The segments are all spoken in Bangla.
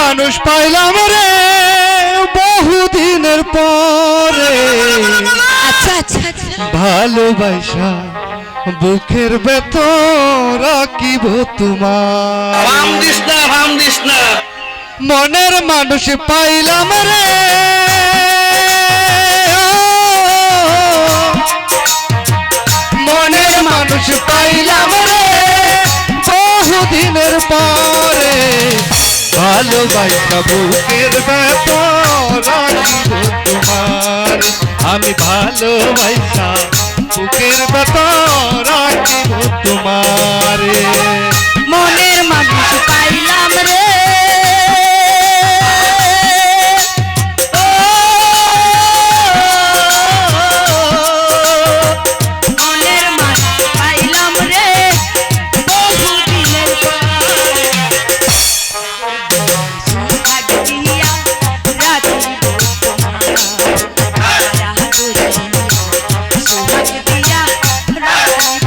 মানুষ পাইলাম রে বহুদিনের পরে। আচ্ছা আচ্ছা আচ্ছা, ভালোবাসা বুকের ভেতর রাখিব তোমার। ভাম দিস না মনের মানুষ পাইলাম রে, মনের মানুষ পাইলাম রে বহুদিনের পরে। ভালোবাসা বুকের ভেতর রাখিব তোমার। আমি ভালোবাসা বুকের ভেতর রাখিব তোমার। মনের মানুষ পাইলাম রে, ও মনের মানুষ পাইলাম রে বহুদিনের পরে। সুহাগ দিয়া রাখিব তোমার, সুহাগ দিয়া রাখিব।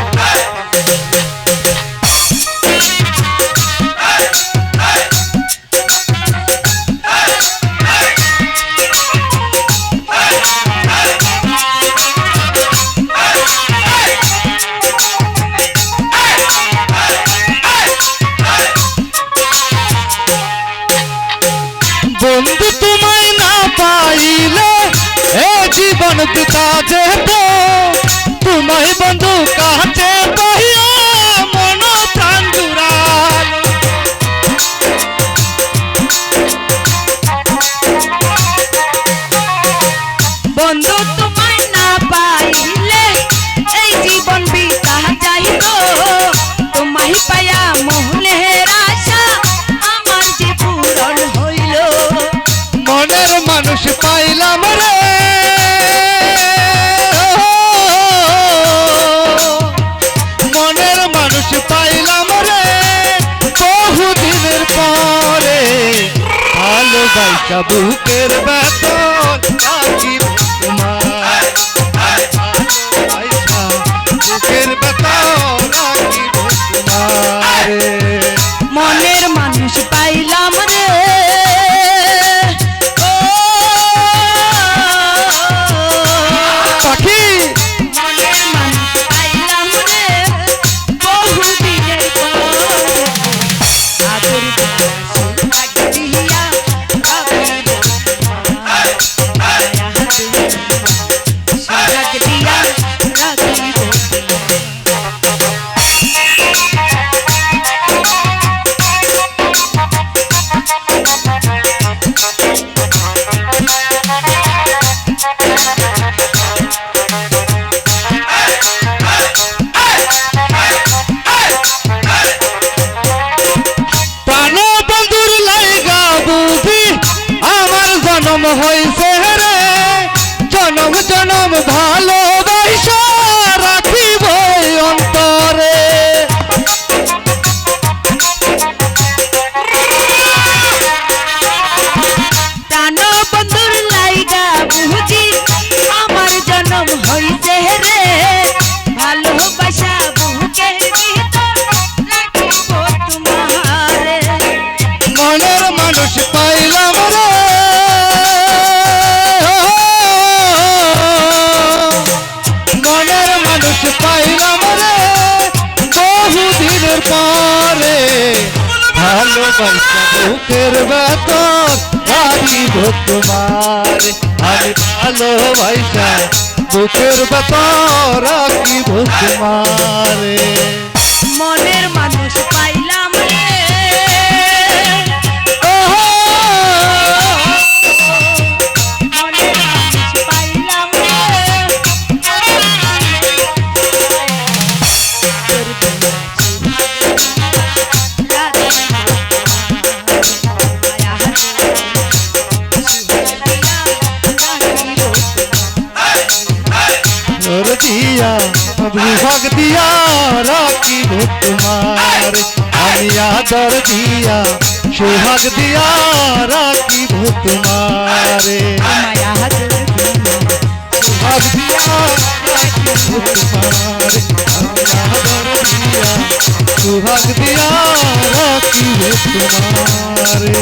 বন্ধু তোমায় না পাইলে এ জীবন পিতা যেত। তোমায় বন্ধু কাছে কহিয়া মন প্রাণ জুড়াল। বন্ধু তোমায় না পাইলে এই জীবন বিতা যাইত। তোমায় পায়া মোহনের আশা আমার যে পূরণ হইল। মনের মানুষ পাইলাম রে, মনের মানুষ পাইলাম রে বহুদিনের পরে। ভালোবাসা বুকের ভেতর রাখিব তোমার। ভালোবাসা বুকের ভেতর রাখিব তোমার। মনের মানুষ পাইলাম রে, ও পাখি মনের মানুষ পাইলাম রে বহুদিনের পরে। আদর দিয়া সুহাগ দিয়া রাখিব তোমার, মায়া দিয়া সুহাগ দিয়া রাখিব তোমার। প্রাণ বন্ধুর লাইগা বুঝি আমার জন্ম হইছে রে। জনম জনম ভালোবাসা রাখিব অন্তরে। প্রাণ বন্ধুর লাইগা বুঝি আমার জন্ম হইছে রে। ভালোবাসা বুকের ভিতর রাখিব তোমারে। মনের মানুষ পাইলাম রে, মনের মানুষ পাইলাম রে বহুদিনের পরে। ভালোবাসা বুকের ভেতর রাখিব তোমার। আমি ভালোবাসা বুকের ভেতর রাখিব তোমার। মনের মানুষ পাইলাম রে, মনের মানুষ পাইলাম রে। তোর দিয়া বিভাগ দিয়া রাখিব তোমার। আমি আদর দিয়া সোহাগ দিয়া রাখিব তোমার। মায়া সোহাগ দিয়া রাখিব তোমার। আমি আদর দিয়া সোহাগ দিয়া রাখিব তোমারে।